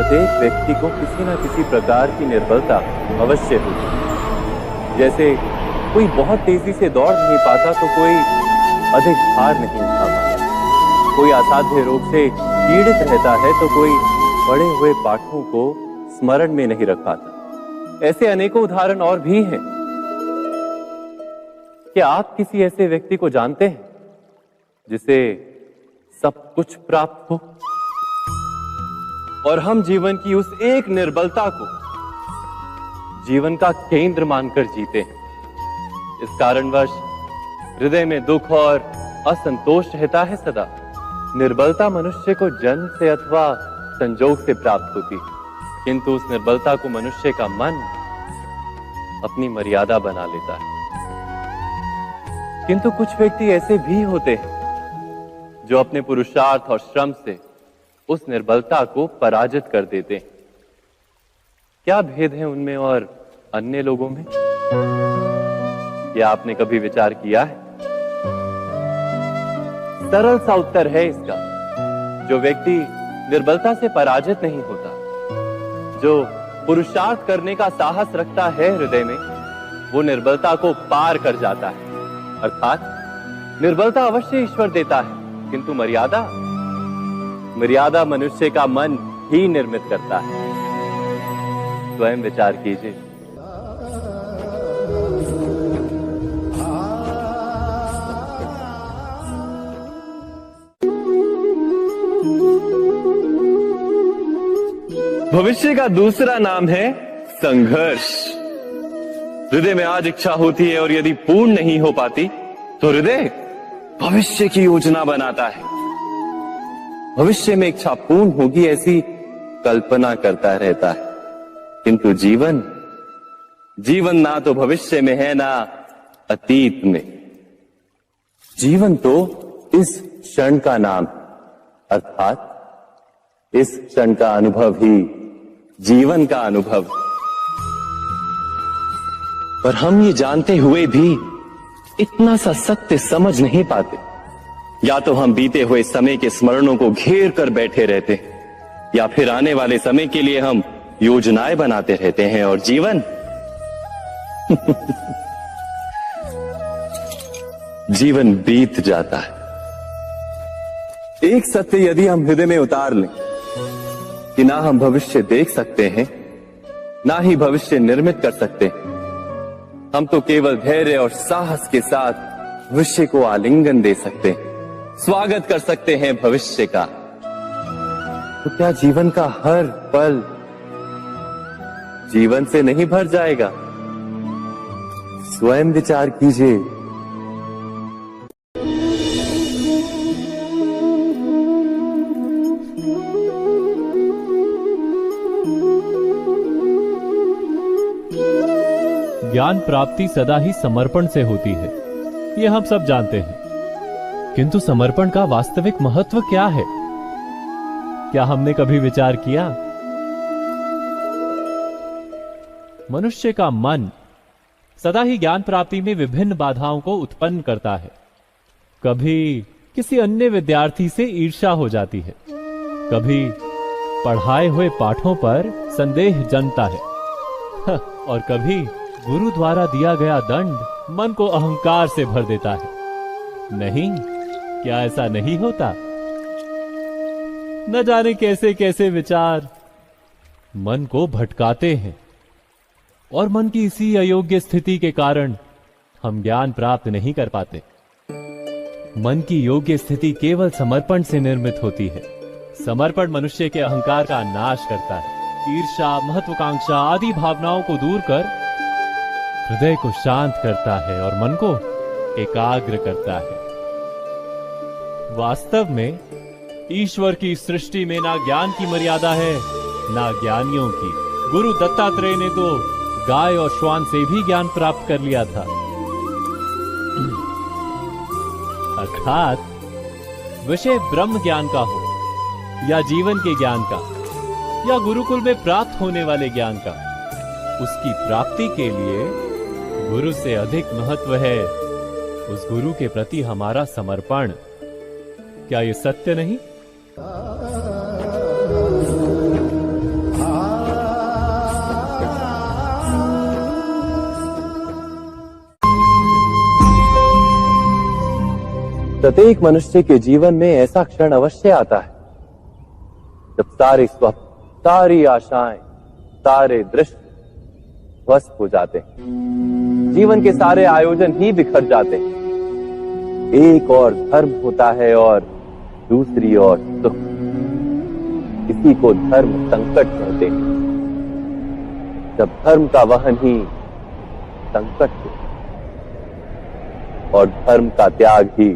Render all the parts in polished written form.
प्रत्येक व्यक्ति को किसी न किसी प्रकार की निर्बलता अवश्य होती है। जैसे कोई बहुत तेजी से दौड़ नहीं पाता तो कोई अधिक भार नहीं उठा पाता, कोई असाध्य रोग से पीड़ित रहता है तो कोई पढ़े हुए पाठों को स्मरण में नहीं रख पाता। ऐसे अनेकों उदाहरण और भी हैं। क्या आप किसी ऐसे व्यक्ति को जानते हैं जिसे सब कुछ प्राप्त हो और हम जीवन की उस एक निर्बलता को जीवन का केंद्र मानकर जीते हैं? इस कारणवश हृदय में दुख और असंतोष रहता है सदा। निर्बलता मनुष्य को जन्म से अथवा संजोग से प्राप्त होती है, किंतु उस निर्बलता को मनुष्य का मन अपनी मर्यादा बना लेता है। किंतु कुछ व्यक्ति ऐसे भी होते हैं जो अपने पुरुषार्थ और श्रम से उस निर्बलता को पराजित कर देते हैं। क्या भेद है उनमें और अन्य लोगों में? क्या आपने कभी विचार किया है? सरल सा उत्तर है इसका। जो व्यक्ति निर्बलता से पराजित नहीं होता, जो पुरुषार्थ करने का साहस रखता है हृदय में, वो निर्बलता को पार कर जाता है। अर्थात निर्बलता अवश्य ईश्वर देता है, किंतु मर्यादा मनुष्य का मन ही निर्मित करता है। स्वयं विचार कीजिए। भविष्य का दूसरा नाम है संघर्ष। हृदय में आज इच्छा होती है और यदि पूर्ण नहीं हो पाती तो हृदय भविष्य की योजना बनाता है। भविष्य में इच्छा पूर्ण होगी ऐसी कल्पना करता रहता है, किंतु जीवन ना तो भविष्य में है ना अतीत में। जीवन तो इस क्षण का नाम, अर्थात इस क्षण का अनुभव ही जीवन का अनुभव। पर हम ये जानते हुए भी इतना सा सत्य समझ नहीं पाते। या तो हम बीते हुए समय के स्मरणों को घेर कर बैठे रहते हैं, या फिर आने वाले समय के लिए हम योजनाएं बनाते रहते हैं और जीवन जीवन बीत जाता है। एक सत्य यदि हम हृदय में उतार लें कि ना हम भविष्य देख सकते हैं, ना ही भविष्य निर्मित कर सकते हैं, हम तो केवल धैर्य और साहस के साथ भविष्य को आलिंगन दे सकते हैं, स्वागत कर सकते हैं भविष्य का। तो क्या जीवन का हर पल जीवन से नहीं भर जाएगा? स्वयं विचार कीजिए। ज्ञान प्राप्ति सदा ही समर्पण से होती है, ये हम सब जानते हैं। किंतु समर्पण का वास्तविक महत्व क्या है? क्या हमने कभी विचार किया? मनुष्य का मन सदा ही ज्ञान प्राप्ति में विभिन्न बाधाओं को उत्पन्न करता है। कभी किसी अन्य विद्यार्थी से ईर्ष्या हो जाती है, कभी पढ़ाए हुए पाठों पर संदेह जन्मता है और कभी गुरु द्वारा दिया गया दंड मन को अहंकार से भर देता है। नहीं, क्या ऐसा नहीं होता? न जाने कैसे कैसे विचार मन को भटकाते हैं और मन की इसी अयोग्य स्थिति के कारण हम ज्ञान प्राप्त नहीं कर पाते। मन की योग्य स्थिति केवल समर्पण से निर्मित होती है। समर्पण मनुष्य के अहंकार का नाश करता है, ईर्ष्या, महत्वाकांक्षा आदि भावनाओं को दूर कर हृदय को शांत करता है और मन को एकाग्र करता है। वास्तव में ईश्वर की सृष्टि में ना ज्ञान की मर्यादा है ना ज्ञानियों की। गुरु दत्तात्रेय ने तो गाय और श्वान से भी ज्ञान प्राप्त कर लिया था। अर्थात विषय ब्रह्म ज्ञान का हो या जीवन के ज्ञान का या गुरुकुल में प्राप्त होने वाले ज्ञान का, उसकी प्राप्ति के लिए गुरु से अधिक महत्व है उस गुरु के प्रति हमारा समर्पण। क्या ये सत्य नहीं? प्रत्येक मनुष्य के जीवन में ऐसा क्षण अवश्य आता है जब सारे स्वप्न, सारी आशाएं, सारे दृश्य ध्वस्त हो जाते हैं। जीवन के सारे आयोजन ही बिखर जाते हैं। एक और धर्म होता है और दूसरी ओर सुख। इसी को धर्म संकट कहते हैं। जब धर्म का वहन ही संकट हो और धर्म का त्याग ही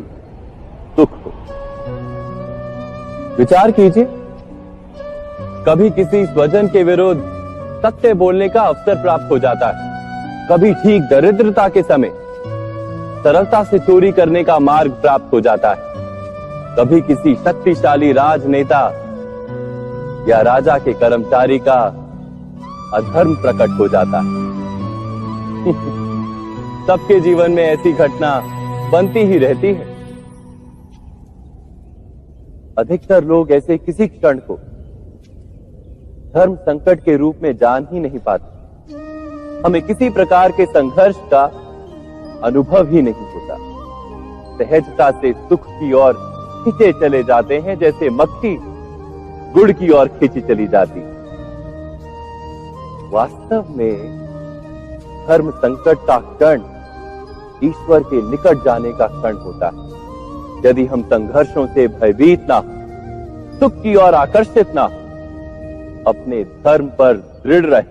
सुख हो। विचार कीजिए, कभी किसी स्वजन के विरुद्ध सत्य बोलने का अवसर प्राप्त हो जाता है, कभी ठीक दरिद्रता के समय सरलता से चोरी करने का मार्ग प्राप्त हो जाता है, कभी किसी शक्तिशाली राजनेता या राजा के कर्मचारी का अधर्म प्रकट हो जाता है। सबके जीवन में ऐसी घटना बनती ही रहती है। अधिकतर लोग ऐसे किसी क्षण को धर्म संकट के रूप में जान ही नहीं पाते। हमें किसी प्रकार के संघर्ष का अनुभव ही नहीं होता। सहजता से सुख की ओर खींचे चले जाते हैं, जैसे मक्खी गुड़ की ओर खींची चली जाती। वास्तव में धर्म संकट का क्षण ईश्वर के निकट जाने का क्षण होता है। यदि हम संघर्षों से भयभीत ना हो, सुख की ओर आकर्षित ना हो, अपने धर्म पर दृढ़ रहे,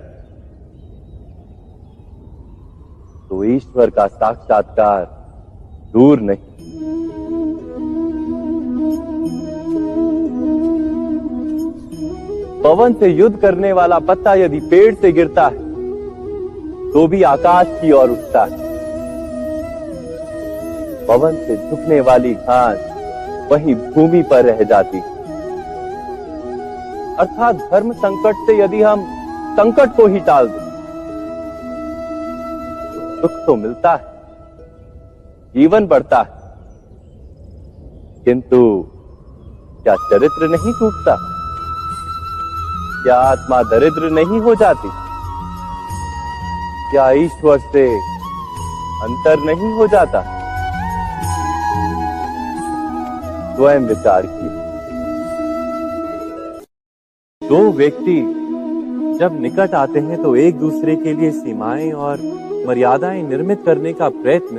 तो ईश्वर का साक्षात्कार दूर नहीं। पवन से युद्ध करने वाला पत्ता यदि पेड़ से गिरता है तो भी आकाश की ओर उठता है। पवन से झुकने वाली घास वहीं भूमि पर रह जाती। अर्थात धर्म संकट से यदि हम संकट को ही टाल दें तो सुख तो मिलता है, जीवन बढ़ता है, किंतु क्या चरित्र नहीं टूटता? क्या आत्मा दरिद्र नहीं हो जाती? क्या ईश्वर से अंतर नहीं हो जाता? स्वयं विचार किए। दो व्यक्ति जब निकट आते हैं तो एक दूसरे के लिए सीमाएं और मर्यादाएं निर्मित करने का प्रयत्न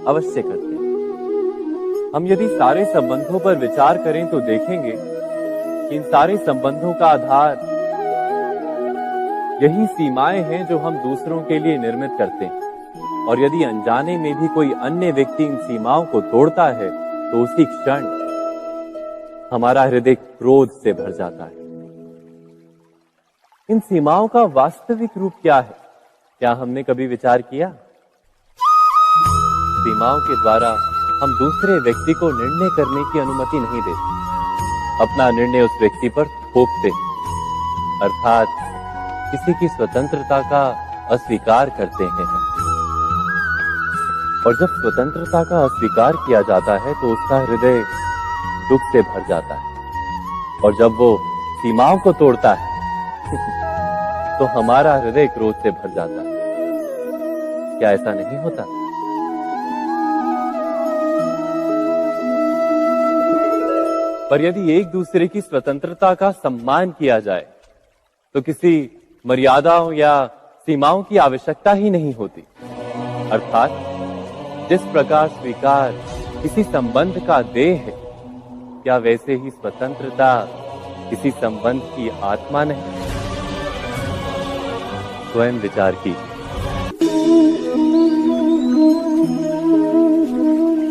अवश्य करते हैं। हम यदि सारे संबंधों पर विचार करें तो देखेंगे कि इन सारे संबंधों का आधार यही सीमाएं हैं जो हम दूसरों के लिए निर्मित करते हैं। और यदि अनजाने में भी कोई अन्य व्यक्ति इन सीमाओं को तोड़ता है तो उसी क्षण हमारा हृदय क्रोध से भर जाता है। इन सीमाओं का वास्तविक रूप क्या है? क्या हमने कभी विचार किया? सीमाओं के द्वारा हम दूसरे व्यक्ति को निर्णय करने की अनुमति नहीं देते, अपना निर्णय उस व्यक्ति पर थोपते, अर्थात किसी की स्वतंत्रता का अस्वीकार करते हैं। और जब स्वतंत्रता का अस्वीकार किया जाता है तो उसका हृदय दुख से भर जाता है। और जब वो सीमाओं को तोड़ता है तो हमारा हृदय क्रोध से भर जाता है। क्या ऐसा नहीं होता? पर यदि एक दूसरे की स्वतंत्रता का सम्मान किया जाए तो किसी मर्यादाओं या सीमाओं की आवश्यकता ही नहीं होती। अर्थात जिस प्रकार स्वीकार किसी संबंध का देह है, क्या वैसे ही स्वतंत्रता किसी संबंध की आत्मा नहीं? स्वयं विचार की।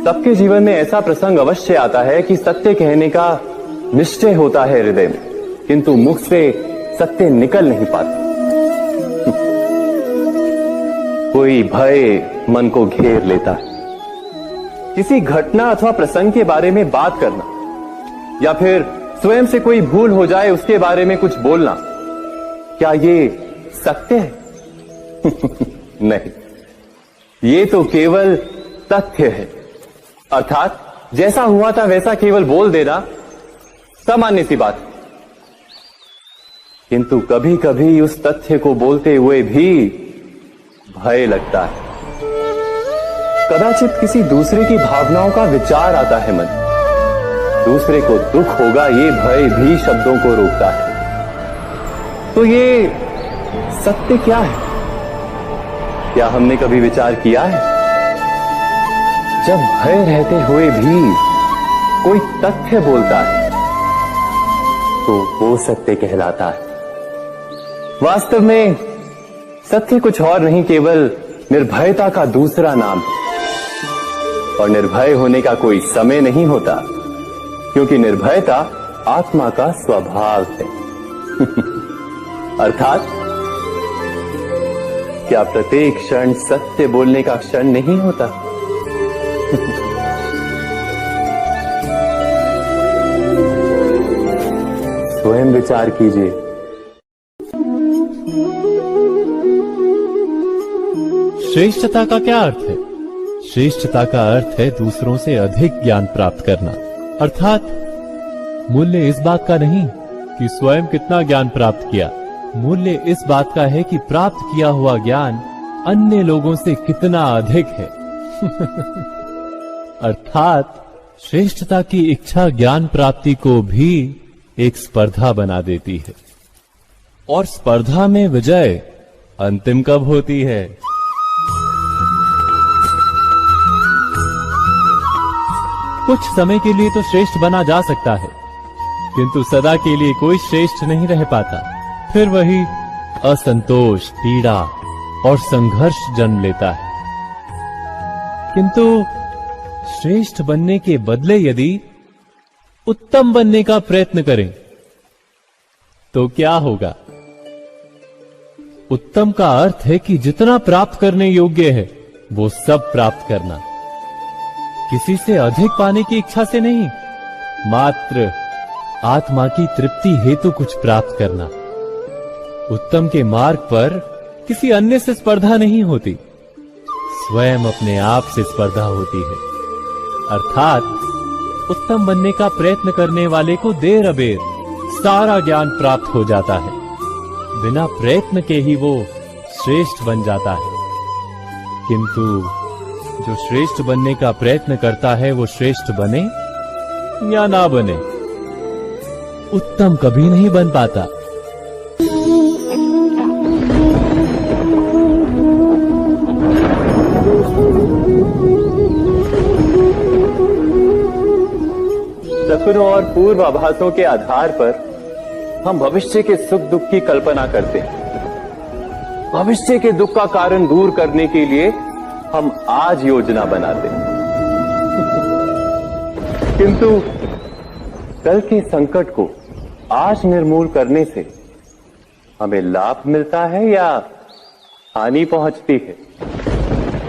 सबके जीवन में ऐसा प्रसंग अवश्य आता है कि सत्य कहने का निश्चय होता है हृदय में, किंतु मुख से सत्य निकल नहीं पाता। कोई भय मन को घेर लेता है। किसी घटना अथवा प्रसंग के बारे में बात करना या फिर स्वयं से कोई भूल हो जाए उसके बारे में कुछ बोलना, क्या ये सत्य है? नहीं, ये तो केवल तथ्य है। अर्थात जैसा हुआ था वैसा केवल बोल देना सामान्य सी बात। किंतु कभी कभी उस तथ्य को बोलते हुए भी भय लगता है। कदाचित किसी दूसरे की भावनाओं का विचार आता है मन। दूसरे को दुख होगा ये भय भी शब्दों को रोकता है। तो ये सत्य क्या है? क्या हमने कभी विचार किया है? जब भय रहते हुए भी कोई तथ्य बोलता है तो वो सत्य कहलाता है। वास्तव में सत्य कुछ और नहीं, केवल निर्भयता का दूसरा नाम है। और निर्भय होने का कोई समय नहीं होता, क्योंकि निर्भयता आत्मा का स्वभाव है। अर्थात क्या प्रत्येक क्षण सत्य बोलने का क्षण नहीं होता? स्वयं विचार कीजिए। श्रेष्ठता का क्या अर्थ है? श्रेष्ठता का अर्थ है दूसरों से अधिक ज्ञान प्राप्त करना। अर्थात मूल्य इस बात का नहीं कि स्वयं कितना ज्ञान प्राप्त किया, मूल्य इस बात का है कि प्राप्त किया हुआ ज्ञान अन्य लोगों से कितना अधिक है। अर्थात श्रेष्ठता की इच्छा ज्ञान प्राप्ति को भी एक स्पर्धा बना देती है। और स्पर्धा में विजय अंतिम कब होती है? कुछ समय के लिए तो श्रेष्ठ बना जा सकता है, किंतु सदा के लिए कोई श्रेष्ठ नहीं रह पाता। फिर वही असंतोष, पीड़ा और संघर्ष जन्म लेता है। किंतु श्रेष्ठ बनने के बदले यदि उत्तम बनने का प्रयत्न करें तो क्या होगा? उत्तम का अर्थ है कि जितना प्राप्त करने योग्य है वो सब प्राप्त करना, किसी से अधिक पाने की इच्छा से नहीं, मात्र आत्मा की तृप्ति हेतु कुछ प्राप्त करना। उत्तम के मार्ग पर किसी अन्य से स्पर्धा नहीं होती, स्वयं अपने आप से स्पर्धा होती है। अर्थात उत्तम बनने का प्रयत्न करने वाले को देर अबेर सारा ज्ञान प्राप्त हो जाता है। बिना प्रयत्न के ही वो श्रेष्ठ बन जाता है। किंतु जो श्रेष्ठ बनने का प्रयत्न करता है वो श्रेष्ठ बने या ना बने, उत्तम कभी नहीं बन पाता। सपनों और पूर्वाभासों के आधार पर हम भविष्य के सुख दुख की कल्पना करते हैं। भविष्य के दुख का कारण दूर करने के लिए हम आज योजना बनाते हैं। किंतु कल के संकट को आज निर्मूल करने से हमें लाभ मिलता है या हानि पहुंचती है?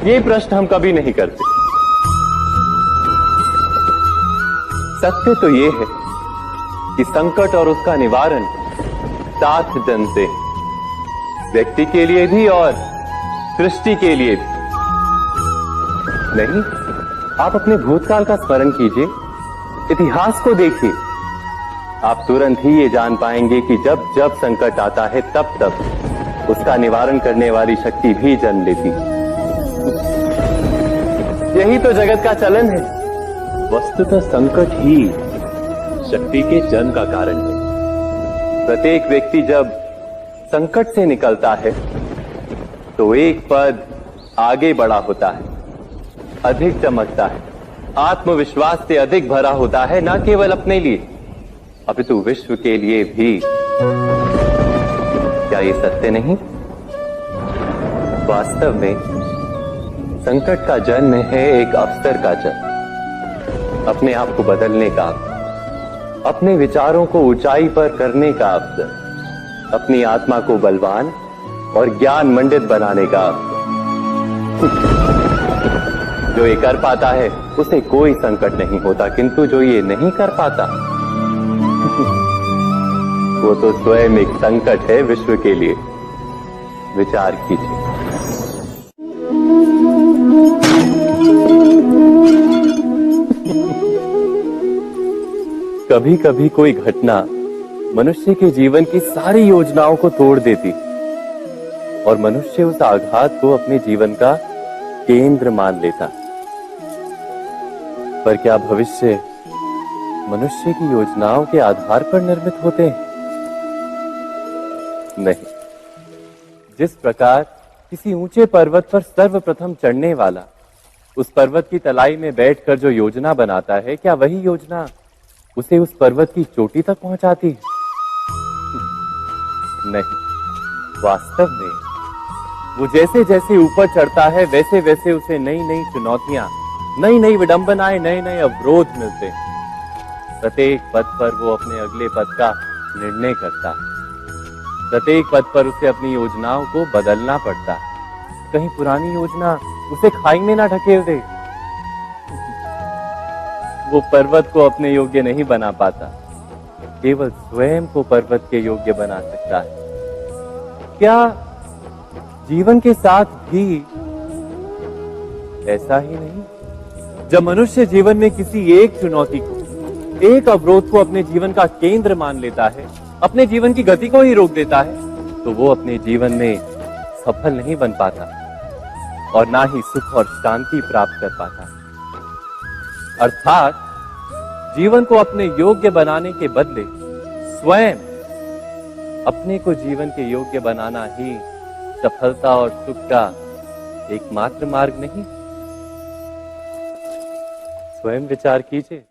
ये प्रश्न हम कभी नहीं करते। सत्य तो ये है कि संकट और उसका निवारण साथ जन से, व्यक्ति के लिए भी और सृष्टि के लिए भी। नहीं, आप अपने भूतकाल का स्मरण कीजिए, इतिहास को देखिए। आप तुरंत ही ये जान पाएंगे कि जब जब संकट आता है तब तब उसका निवारण करने वाली शक्ति भी जन्म लेती है। यही तो जगत का चलन है। वस्तुतः संकट ही शक्ति के जन्म का कारण है। प्रत्येक व्यक्ति जब संकट से निकलता है तो एक पद आगे बढ़ा होता है, अधिक चमकता है, आत्मविश्वास से अधिक भरा होता है, न केवल अपने लिए अपितु विश्व के लिए भी। क्या ये सत्य नहीं? वास्तव में संकट का जन्म है एक अवसर का जन्म, अपने आप को बदलने का, अपने विचारों को ऊंचाई पर करने का अवसर, अपनी आत्मा को बलवान और ज्ञान मंडित बनाने का अवसर। जो ये कर पाता है उसे कोई संकट नहीं होता, किंतु जो ये नहीं कर पाता वो तो स्वयं एक संकट है विश्व के लिए। विचार कीजिए। कभी कभी कोई घटना मनुष्य के जीवन की सारी योजनाओं को तोड़ देती और मनुष्य उस आघात को अपने जीवन का केंद्र मान लेता। पर क्या भविष्य मनुष्य की योजनाओं के आधार पर निर्मित होते हैं? नहीं। जिस प्रकार किसी ऊंचे पर्वत पर सर्वप्रथम चढ़ने वाला उस पर्वत की तलाई में बैठकर जो योजना बनाता है, क्या वही योजना उसे उस पर्वत की चोटी तक पहुंचाती है? नहीं। वास्तव में वो जैसे जैसे ऊपर चढ़ता है वैसे वैसे उसे नई नई चुनौतियां, नई नई विडंबनाएं, नए नए अवरोध मिलते हैं। प्रत्येक पद पर वो अपने अगले पद का निर्णय करता है। प्रत्येक पद पर उसे अपनी योजनाओं को बदलना पड़ता है। कहीं पुरानी योजना उसे खाई में ना ढकेल दे। वो पर्वत को अपने योग्य नहीं बना पाता, केवल स्वयं को पर्वत के योग्य बना सकता है। क्या जीवन के साथ भी ऐसा ही नहीं? जब मनुष्य जीवन में किसी एक चुनौती को, एक अवरोध को अपने जीवन का केंद्र मान लेता है, अपने जीवन की गति को ही रोक देता है, तो वो अपने जीवन में सफल नहीं बन पाता और ना ही सुख और शांति प्राप्त कर पाता। अर्थात जीवन को अपने योग्य बनाने के बदले स्वयं अपने को जीवन के योग्य बनाना ही सफलता और सुख का एकमात्र मार्ग नहीं। स्वयं विचार कीजिए।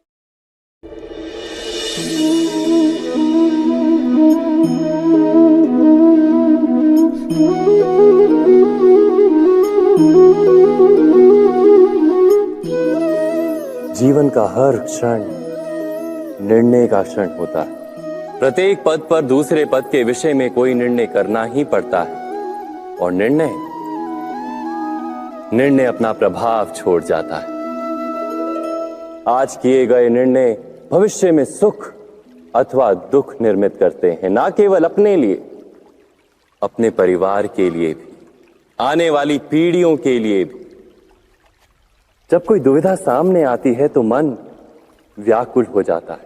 जीवन का हर क्षण निर्णय का क्षण होता है। प्रत्येक पद पर दूसरे पद के विषय में कोई निर्णय करना ही पड़ता है और निर्णय अपना प्रभाव छोड़ जाता है। आज किए गए निर्णय भविष्य में सुख अथवा दुख निर्मित करते हैं, ना केवल अपने लिए, अपने परिवार के लिए भी, आने वाली पीढ़ियों के लिए भी। जब कोई दुविधा सामने आती है तो मन व्याकुल हो जाता है,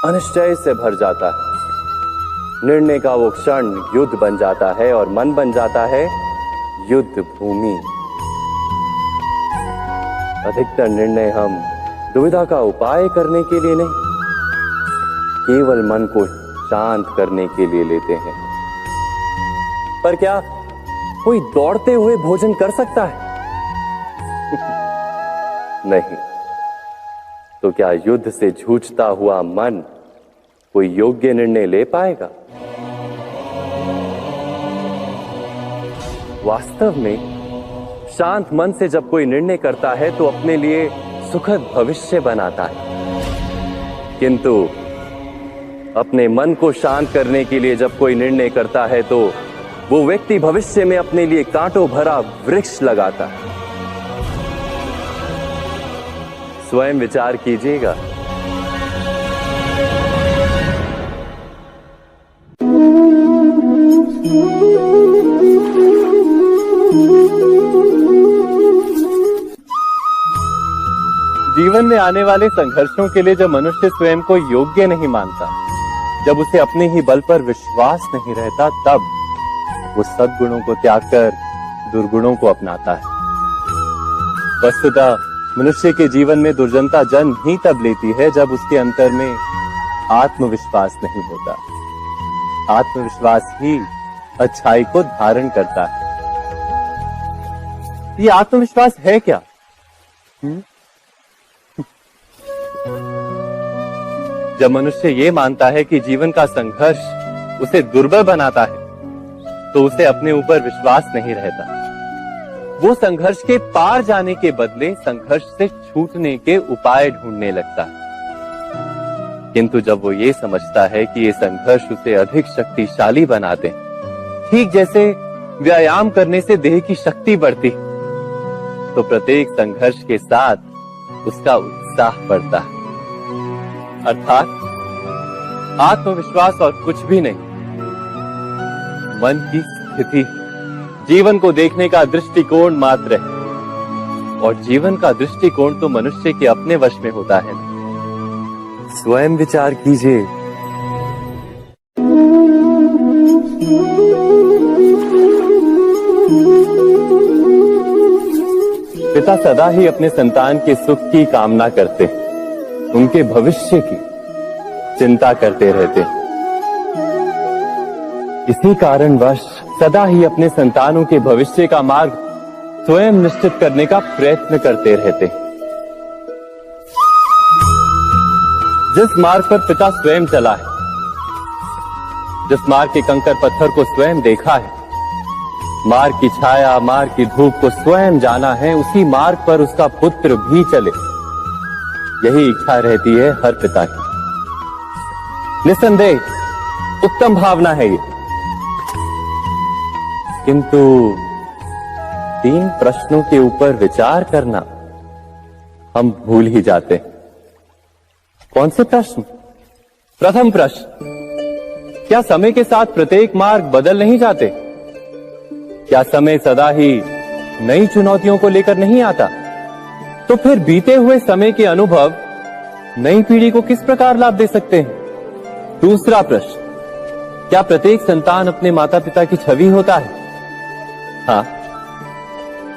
अनिश्चय से भर जाता है। निर्णय का वो क्षण युद्ध बन जाता है और मन बन जाता है युद्ध भूमि। अधिकतर निर्णय हम दुविधा का उपाय करने के लिए नहीं, केवल मन को शांत करने के लिए लेते हैं। पर क्या कोई दौड़ते हुए भोजन कर सकता है? नहीं। तो क्या युद्ध से जूझता हुआ मन कोई योग्य निर्णय ले पाएगा? वास्तव में शांत मन से जब कोई निर्णय करता है तो अपने लिए सुखद भविष्य बनाता है, किंतु अपने मन को शांत करने के लिए जब कोई निर्णय करता है तो वो व्यक्ति भविष्य में अपने लिए कांटों भरा वृक्ष लगाता है। स्वयं विचार कीजिएगा। जीवन में आने वाले संघर्षों के लिए जब मनुष्य स्वयं को योग्य नहीं मानता, जब उसे अपने ही बल पर विश्वास नहीं रहता, तब वो सद्गुणों को त्याग कर दुर्गुणों को अपनाता है। वस्तुतः मनुष्य के जीवन में दुर्जनता जन्म ही तब लेती है जब उसके अंतर में आत्मविश्वास नहीं होता। आत्मविश्वास ही अच्छाई को धारण करता है। ये आत्मविश्वास है क्या? जब मनुष्य ये मानता है कि जीवन का संघर्ष उसे दुर्बल बनाता है, तो उसे अपने ऊपर विश्वास नहीं रहता। वो संघर्ष के पार जाने के बदले संघर्ष से छूटने के उपाय ढूंढने लगता है। किंतु जब वो ये समझता है कि ये संघर्ष उसे अधिक शक्तिशाली बनाते हैं, ठीक जैसे व्यायाम करने से देह की शक्ति बढ़ती, तो प्रत्येक संघर्ष के साथ उसका उत्साह बढ़ता है। अर्थात आत्मविश्वास और कुछ भी नहीं, मन की स्थिति, जीवन को देखने का दृष्टिकोण मात्र है। और जीवन का दृष्टिकोण तो मनुष्य के अपने वश में होता है। स्वयं विचार कीजिए। पिता सदा ही अपने संतान के सुख की कामना करते, उनके भविष्य की चिंता करते रहते। इसी कारणवश सदा ही अपने संतानों के भविष्य का मार्ग स्वयं निश्चित करने का प्रयत्न करते रहते। जिस मार्ग पर पिता स्वयं चला है, जिस मार्ग के कंकर पत्थर को स्वयं देखा है, मार्ग की छाया, मार्ग की धूप को स्वयं जाना है, उसी मार्ग पर उसका पुत्र भी चले, यही इच्छा रहती है हर पिता की। निस्संदेह उत्तम भावना है ये, किंतु 3 प्रश्नों के ऊपर विचार करना हम भूल ही जाते हैं। कौन से प्रश्न? प्रथम प्रश्न, क्या समय के साथ प्रत्येक मार्ग बदल नहीं जाते? क्या समय सदा ही नई चुनौतियों को लेकर नहीं आता? तो फिर बीते हुए समय के अनुभव नई पीढ़ी को किस प्रकार लाभ दे सकते हैं? दूसरा प्रश्न, क्या प्रत्येक संतान अपने माता पिता की छवि होता है? हाँ,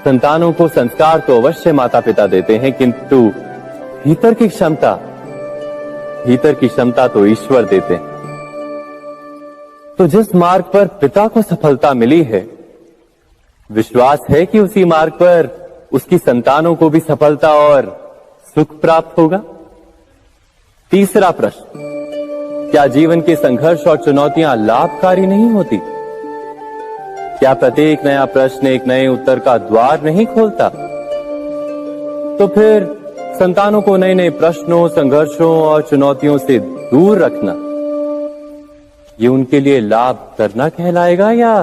संतानों को संस्कार तो अवश्य माता पिता देते हैं, किंतु भीतर की क्षमता तो ईश्वर देते हैं। तो जिस मार्ग पर पिता को सफलता मिली है, विश्वास है कि उसी मार्ग पर उसकी संतानों को भी सफलता और सुख प्राप्त होगा। तीसरा प्रश्न, क्या जीवन के संघर्ष और चुनौतियां लाभकारी नहीं होती? क्या प्रत्येक नया प्रश्न एक नए उत्तर का द्वार नहीं खोलता? तो फिर संतानों को नए नए प्रश्नों, संघर्षों और चुनौतियों से दूर रखना, ये उनके लिए लाभ करना कहलाएगा या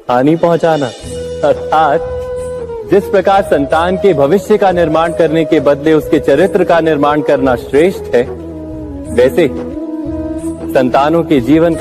हानि पहुंचाना? अर्थात जिस प्रकार संतान के भविष्य का निर्माण करने के बदले उसके चरित्र का निर्माण करना श्रेष्ठ है, वैसे संतानों के जीवन का